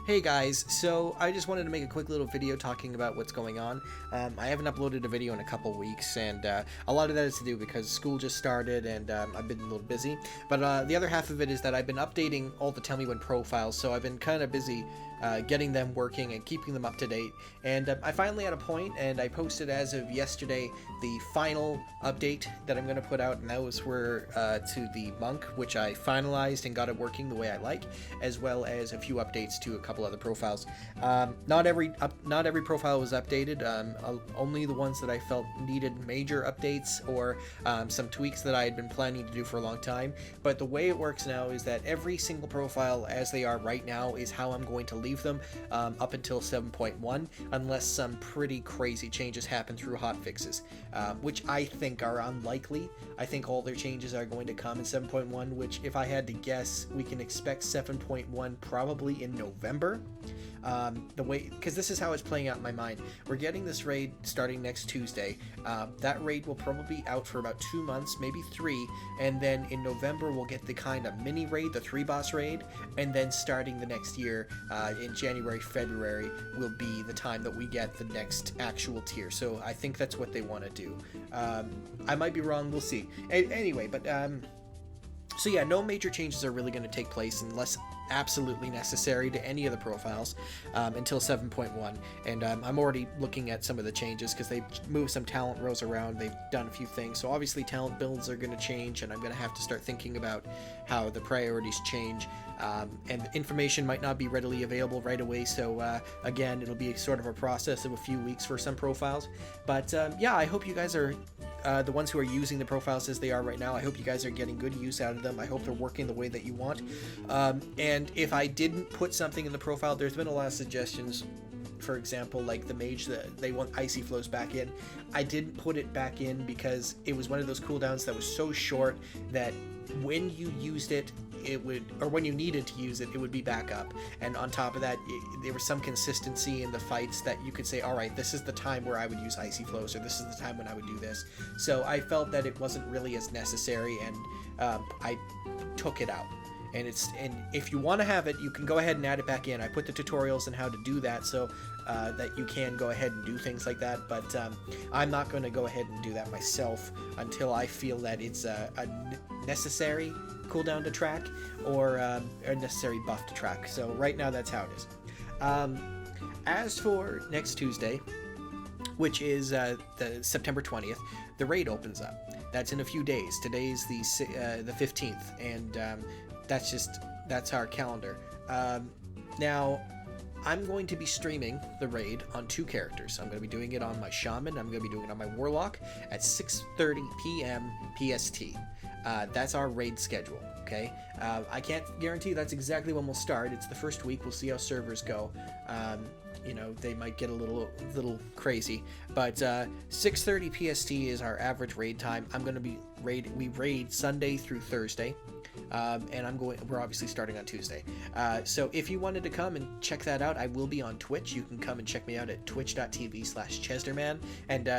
Hey guys, so I just wanted to make a quick little video talking about what's going on. I haven't uploaded a video in a couple weeks, and a lot of that is to do because school just started and I've been a little busy. But the other half of it is that I've been updating all the Tell Me When profiles, so I've been kind of busy getting them working and keeping them up to date. And I finally had a point, and I posted as of yesterday the final update that I'm going to put out, and that was to the monk, which I finalized and got it working the way I like, as well as a few updates to a couple other profiles. Not every profile was updated. Only the ones that I felt needed major updates or some tweaks that I had been planning to do for a long time. But the way it works now is that every single profile as they are right now is how I'm going to leave them up until 7.1, unless some pretty crazy changes happen through hotfixes, which I think are unlikely. I think all their changes are going to come in 7.1, which, if I had to guess, we can expect 7.1 probably in November. Because this is how it's playing out in my mind. We're getting this raid starting next Tuesday. That raid will probably be out for about 2 months, maybe 3, and then in November we'll get the kind of mini raid, the 3-boss raid, and then starting the next year, in January, February, will be the time that we get the next actual tier. So I think that's what they want to do. I might be wrong, we'll see. Anyway, but so yeah, no major changes are really going to take place unless absolutely necessary to any of the profiles until 7.1, and I'm already looking at some of the changes because they've moved some talent rows around, they've done a few things, so obviously talent builds are going to change, and I'm going to have to start thinking about how the priorities change, and information might not be readily available right away, so again, it'll be sort of a process of a few weeks for some profiles. But yeah, I hope you guys are the ones who are using the profiles as they are right now. I hope you guys are getting good use out of them. I hope they're working the way that you want. And if I didn't put something in the profile, there's been a lot of suggestions. For example, like the mage, they want icy flows back in. I didn't put it back in because it was one of those cooldowns that was so short that when you used it, when you needed to use it, it would be back up. And on top of that, there was some consistency in the fights that you could say, all right, this is the time where I would use icy flows, or this is the time when I would do this. So I felt that it wasn't really as necessary, and I took it out. And if you want to have it, you can go ahead and add it back in. I put the tutorials on how to do that, so that you can go ahead and do things like that, but I'm not going to go ahead and do that myself until I feel that it's a necessary cooldown to track, or a necessary buff to track. So right now that's how it is. As for next Tuesday, which is the September 20th, the raid opens up. That's in a few days. Today's the 15th, and that's our calendar. Now, I'm going to be streaming the raid on 2 characters. I'm going to be doing it on my Shaman. I'm going to be doing it on my Warlock at 6:30 p.m. PST. That's our raid schedule, okay? I can't guarantee that's exactly when we'll start. It's the first week. We'll see how servers go. You know, they might get a little crazy, but 6:30 PST is our average raid time. I'm going to be we raid Sunday through Thursday. And we're obviously starting on Tuesday. So if you wanted to come and check that out, I will be on Twitch. You can come and check me out at twitch.tv/chesderman, and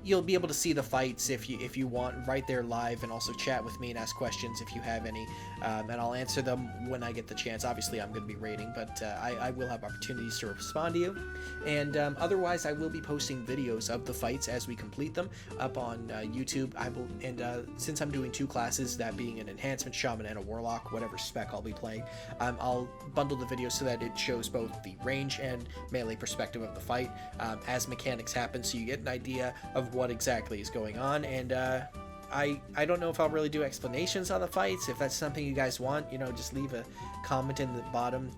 you'll be able to see the fights if you want right there live, and also chat with me and ask questions if you have any, and I'll answer them when I get the chance. Obviously I'm going to be raiding, but I will have opportunities to respond to you, and otherwise I will be posting videos of the fights as we complete them up on YouTube. Since I'm doing 2 classes, that being an enhancement shaman and a warlock, whatever spec I'll be playing, I'll bundle the video so that it shows both the range and melee perspective of the fight as mechanics happen, so you get an idea of what exactly is going on. And I don't know if I'll really do explanations on the fights. If that's something you guys want, just leave a comment in the bottom,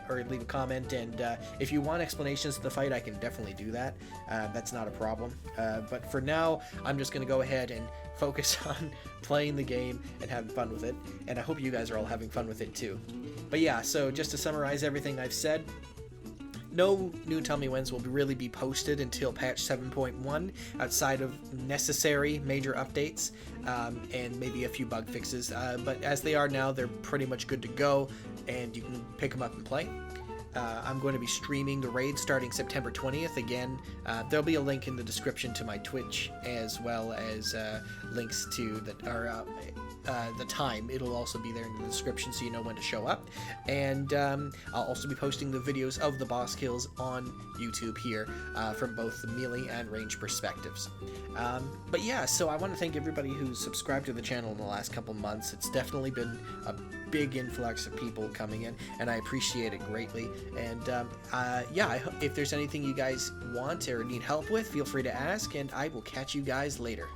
or leave a comment, and if you want explanations of the fight, I can definitely do that. That's not a problem, but for now I'm just gonna go ahead and focus on playing the game and having fun with it, and I hope you guys are all having fun with it too. But yeah, so just to summarize everything I've said, no new Tell Me Whens will really be posted until patch 7.1, outside of necessary major updates, and maybe a few bug fixes. But as they are now, they're pretty much good to go, and you can pick them up and play. I'm going to be streaming the raid starting September 20th. Again, there'll be a link in the description to my Twitch, as well as links to the time. It'll also be there in the description so you know when to show up. And I'll also be posting the videos of the boss kills on YouTube here from both the melee and range perspectives. But yeah, so I want to thank everybody who's subscribed to the channel in the last couple months. It's definitely been a big influx of people coming in, and I appreciate it greatly. And yeah, if there's anything you guys want or need help with, feel free to ask, and I will catch you guys later.